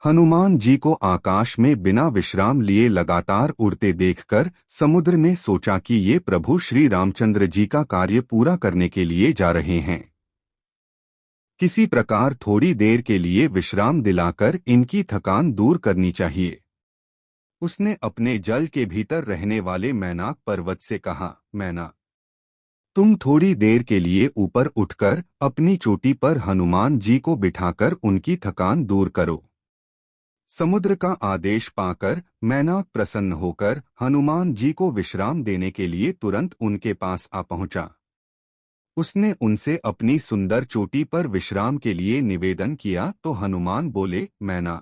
हनुमान जी को आकाश में बिना विश्राम लिए लगातार उड़ते देखकर समुद्र ने सोचा कि ये प्रभु श्री रामचंद्र जी का कार्य पूरा करने के लिए जा रहे हैं। किसी प्रकार थोड़ी देर के लिए विश्राम दिलाकर इनकी थकान दूर करनी चाहिए। उसने अपने जल के भीतर रहने वाले मैनाक पर्वत से कहा, मैना, तुम थोड़ी देर के लिए ऊपर उठकर अपनी चोटी पर हनुमान जी को बिठाकर उनकी थकान दूर करो। समुद्र का आदेश पाकर मैनाक प्रसन्न होकर हनुमान जी को विश्राम देने के लिए तुरंत उनके पास आ पहुंचा। उसने उनसे अपनी सुंदर चोटी पर विश्राम के लिए निवेदन किया तो हनुमान बोले, मैना,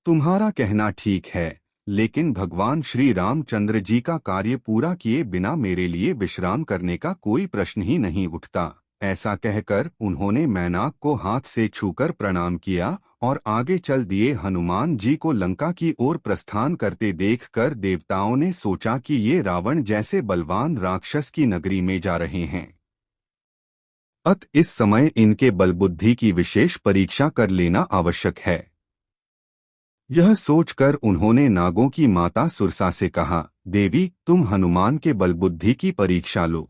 तुम्हारा कहना ठीक है, लेकिन भगवान श्री रामचंद्र जी का कार्य पूरा किए बिना मेरे लिए विश्राम करने का कोई प्रश्न ही नहीं उठता। ऐसा कहकर उन्होंने मैनाक को हाथ से छूकर प्रणाम किया और आगे चल दिए। हनुमान जी को लंका की ओर प्रस्थान करते देखकर देवताओं ने सोचा कि ये रावण जैसे बलवान राक्षस की नगरी में जा रहे हैं। इस समय इनके बलबुद्धि की विशेष परीक्षा कर लेना आवश्यक है। यह सोचकर उन्होंने नागों की माता सुरसा से कहा, देवी, तुम हनुमान के बलबुद्धि की परीक्षा लो।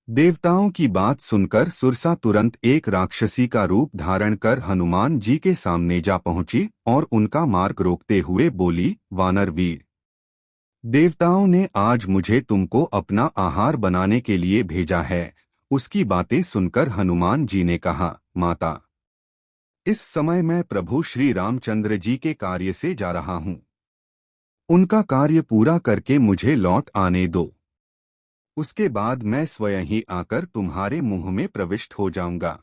देवताओं की बात सुनकर सुरसा तुरंत एक राक्षसी का रूप धारण कर हनुमान जी के सामने जा पहुंची और उनका मार्ग रोकते हुए बोली, वानर वीर, देवताओं ने आज मुझे तुमको अपना आहार बनाने के लिए भेजा है। उसकी बातें सुनकर हनुमान जी ने कहा, माता, इस समय मैं प्रभु श्री रामचंद्र जी के कार्य से जा रहा हूँ। उनका कार्य पूरा करके मुझे लौट आने दो। उसके बाद मैं स्वयं ही आकर तुम्हारे मुंह में प्रविष्ट हो जाऊंगा।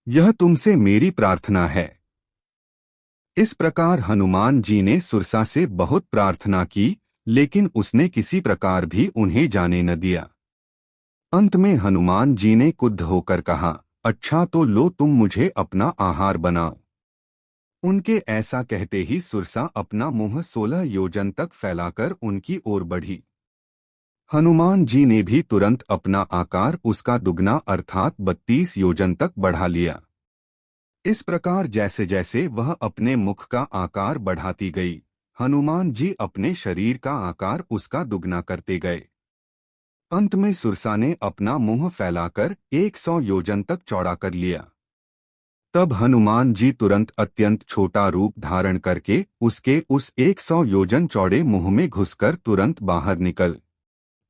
यह तुमसे मेरी प्रार्थना है। इस प्रकार हनुमान जी ने सुरसा से बहुत प्रार्थना की, लेकिन उसने किसी प्रकार भी उन्हें जाने न दिया। अंत में हनुमान जी ने क्रुद्ध होकर कहा, अच्छा तो लो, तुम मुझे अपना आहार बनाओ। उनके ऐसा कहते ही सुरसा अपना मुंह 16 योजन तक फैलाकर उनकी ओर बढ़ी। हनुमान जी ने भी तुरंत अपना आकार उसका दुगना अर्थात 32 योजन तक बढ़ा लिया। इस प्रकार जैसे जैसे वह अपने मुख का आकार बढ़ाती गई, हनुमान जी अपने शरीर का आकार उसका दुगना करते गए। अंत में सुरसा ने अपना मुंह फैलाकर 100 योजन तक चौड़ा कर लिया। तब हनुमान जी तुरंत अत्यंत छोटा रूप धारण करके उसके उस 100 योजन चौड़े मुंह में घुसकर तुरंत बाहर निकल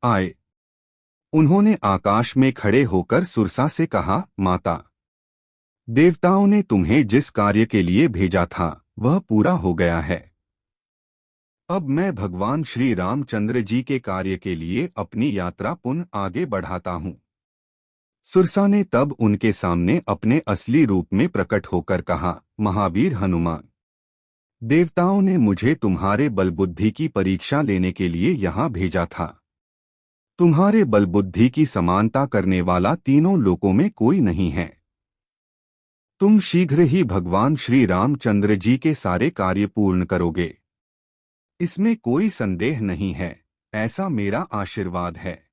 आए। उन्होंने आकाश में खड़े होकर सुरसा से कहा, माता, देवताओं ने तुम्हें जिस कार्य के लिए भेजा था वह पूरा हो गया है। अब मैं भगवान श्री रामचंद्र जी के कार्य के लिए अपनी यात्रा पुनः आगे बढ़ाता हूँ। सुरसा ने तब उनके सामने अपने असली रूप में प्रकट होकर कहा, महावीर हनुमान, देवताओं ने मुझे तुम्हारे बलबुद्धि की परीक्षा लेने के लिए यहाँ भेजा था। तुम्हारे बलबुद्धि की समानता करने वाला तीनों लोकों में कोई नहीं है। तुम शीघ्र ही भगवान श्री रामचंद्र जी के सारे कार्य पूर्ण करोगे, इसमें कोई संदेह नहीं है। ऐसा मेरा आशीर्वाद है।